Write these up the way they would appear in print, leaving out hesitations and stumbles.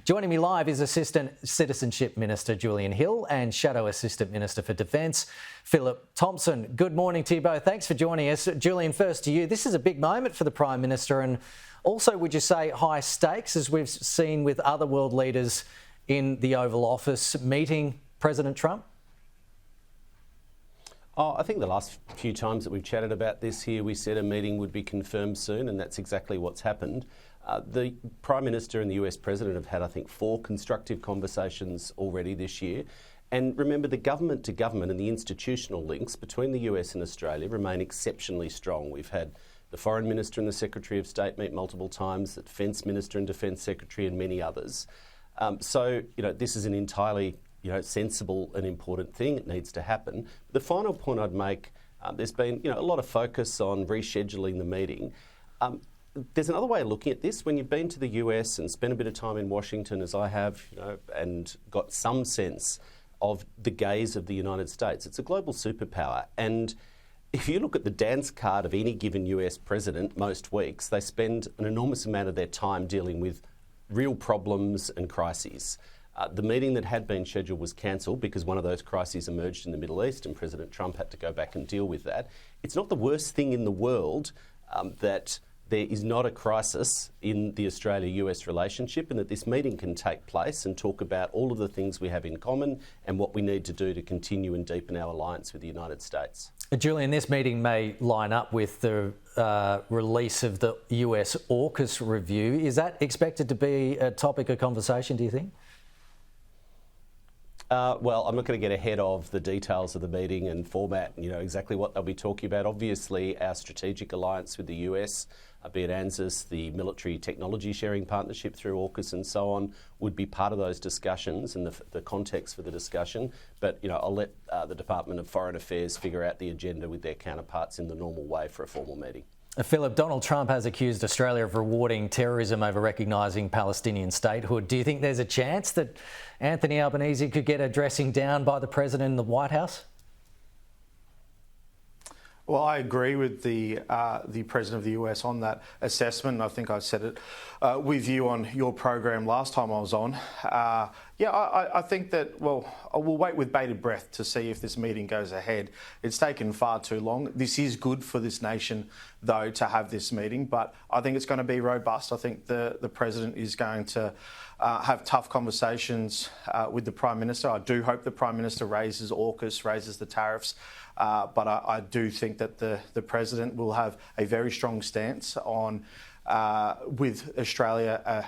Joining me live is Assistant Citizenship Minister Julian Hill and Shadow Assistant Minister for Defence, Philip Thompson. Good morning to you both. Thanks for joining us. Julian, first to you. This is a big moment for the Prime Minister and also, would you say, high stakes, as we've seen with other world leaders in the Oval Office meeting President Trump? I think the last few times that we've chatted about this here, we said a meeting would be confirmed soon, and that's exactly what's happened. The Prime Minister and the US President have had, I think, 4 constructive conversations already this year. And remember, the government to government and the institutional links between the US and Australia remain exceptionally strong. We've had the Foreign Minister and the Secretary of State meet multiple times, the Defence Minister and Defence Secretary and many others. So, this is an entirely sensible and important thing. It needs to happen. The final point I'd make, there's been a lot of focus on rescheduling the meeting. There's another way of looking at this. When you've been to the US and spent a bit of time in Washington, as I have, and got some sense of the gaze of the United States, it's a global superpower. And if you look at the dance card of any given US president, most weeks, they spend an enormous amount of their time dealing with real problems and crises. The meeting that had been scheduled was cancelled because one of those crises emerged in the Middle East and President Trump had to go back and deal with that. It's not the worst thing in the world that there is not a crisis in the Australia-US relationship, and that this meeting can take place and talk about all of the things we have in common and what we need to do to continue and deepen our alliance with the United States. Julian, this meeting may line up with the release of the US AUKUS review. Is that expected to be a topic of conversation, do you think? Well, I'm not going to get ahead of the details of the meeting and format, exactly what they'll be talking about. Obviously, our strategic alliance with the US, be it ANZUS, the military technology sharing partnership through AUKUS and so on, would be part of those discussions and the context for the discussion. But, I'll let the Department of Foreign Affairs figure out the agenda with their counterparts in the normal way for a formal meeting. Philip, Donald Trump has accused Australia of rewarding terrorism over recognising Palestinian statehood. Do you think there's a chance that Anthony Albanese could get a dressing down by the President in the White House? Well, I agree with the President of the US on that assessment. I think I said it with you on your program last time I was on. I think that, we'll wait with bated breath to see if this meeting goes ahead. It's taken far too long. This is good for this nation, though, to have this meeting, but I think it's going to be robust. I think the President is going to have tough conversations with the Prime Minister. I do hope the Prime Minister raises AUKUS, raises the tariffs, but I do think that the President will have a very strong stance on with Australia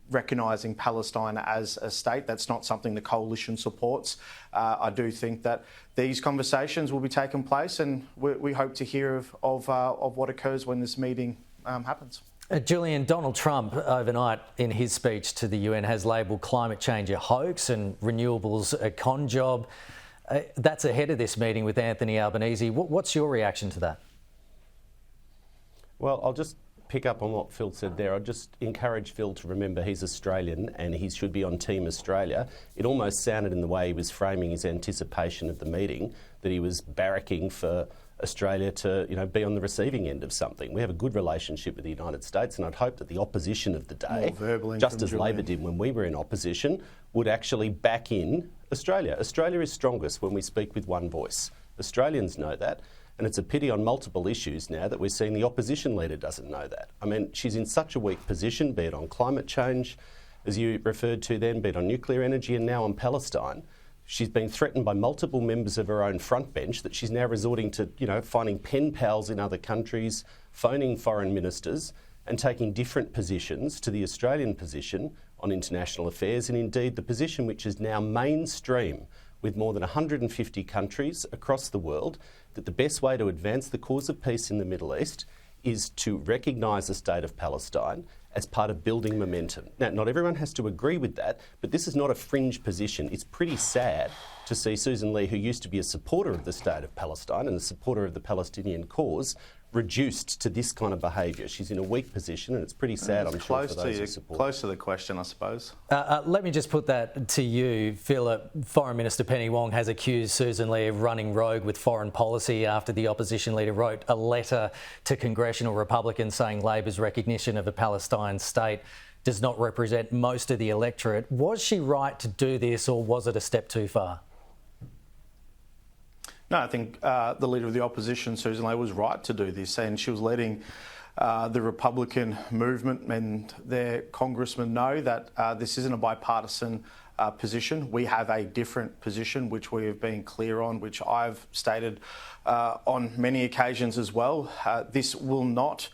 recognising Palestine as a state. That's not something the coalition supports. I do think that these conversations will be taking place, and we hope to hear of what occurs when this meeting happens. Julian, Donald Trump overnight in his speech to the UN has labelled climate change a hoax and renewables a con job. That's ahead of this meeting with Anthony Albanese. What's your reaction to that? Well, I'll just pick up on what Phil said there. I'd just encourage Phil to remember he's Australian and he should be on Team Australia. It almost sounded in the way he was framing his anticipation of the meeting that he was barracking for Australia to, be on the receiving end of something. We have a good relationship with the United States, and I'd hope that the opposition of the day, just as Labor did when we were in opposition, would actually back in Australia. Australia is strongest when we speak with one voice. Australians know that, and it's a pity on multiple issues now that we're seeing the opposition leader doesn't know that. I mean, she's in such a weak position, be it on climate change, as you referred to then, be it on nuclear energy and now on Palestine. She's been threatened by multiple members of her own front bench that she's now resorting to, finding pen pals in other countries, phoning foreign ministers and taking different positions to the Australian position on international affairs, and indeed the position which is now mainstream with more than 150 countries across the world, that the best way to advance the cause of peace in the Middle East is to recognise the state of Palestine as part of building momentum. Now, not everyone has to agree with that, but this is not a fringe position. It's pretty sad to see Susan Lee, who used to be a supporter of the state of Palestine and a supporter of the Palestinian cause, reduced to this kind of behaviour. She's in a weak position, and it's pretty sad, I'm sure, for those who support. Close to the question, I suppose. Let me just put that to you, Philip. Foreign Minister Penny Wong has accused Susan Lee of running rogue with foreign policy after the opposition leader wrote a letter to congressional Republicans saying Labor's recognition of a Palestine state does not represent most of the electorate. Was she right to do this, or was it a step too far? No, I think the Leader of the Opposition, Susan Ley, was right to do this, and she was letting the Republican movement and their congressmen know that this isn't a bipartisan position. We have a different position, which we have been clear on, which I've stated on many occasions as well. This will not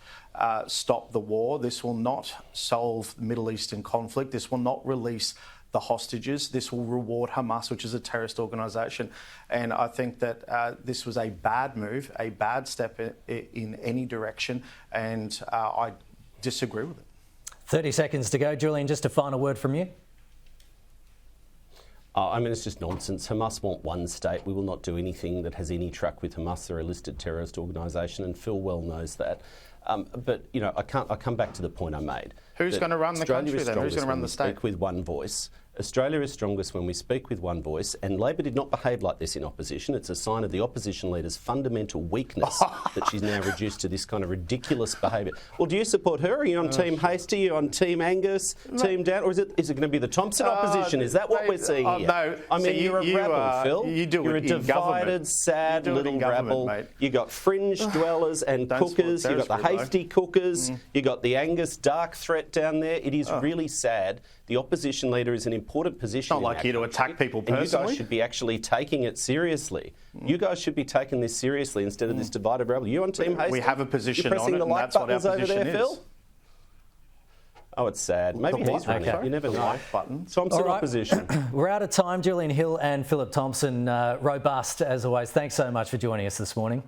stop the war. This will not solve the Middle Eastern conflict. This will not release the hostages. This will reward Hamas, which is a terrorist organisation. And I think that this was a bad move, a bad step in any direction, and I disagree with it. 30 seconds to go. Julian, just a final word from you. I mean, it's just nonsense. Hamas want one state. We will not do anything that has any truck with Hamas. They're a listed terrorist organisation, and Phil well knows that. But, you know, I come back to the point I made. Who's going to run the country then? Who's going to run the state? Speak with one voice. Australia is strongest when we speak with one voice, and Labor did not behave like this in opposition. It's a sign of the opposition leader's fundamental weakness that she's now reduced to this kind of ridiculous behaviour. Well, do you support her? Are you on Team Hasty? Are you on Team Angus? Team Dan? Or is it going to be the Thompson opposition? Is that what we're seeing here? No. I mean, you're a rabble, Phil. You're a divided, sad little rabble. Mate. You got fringe dwellers and cookers. You got the Hasty cookers. You got the Angus dark threat down there. It is really sad. The opposition leader is an important position. It's not like you to attack people personally. And you guys should be actually taking it seriously. You guys should be taking this seriously instead of this divided rabble. You on Team Hastings? We have a position You're pressing on it, the and like that's what our buttons over position there, is. Phil? Oh, it's sad. Maybe he's running. Okay. You never know. Like buttons. Thompson opposition. We're out of time. Julian Hill and Philip Thompson, robust as always. Thanks so much for joining us this morning.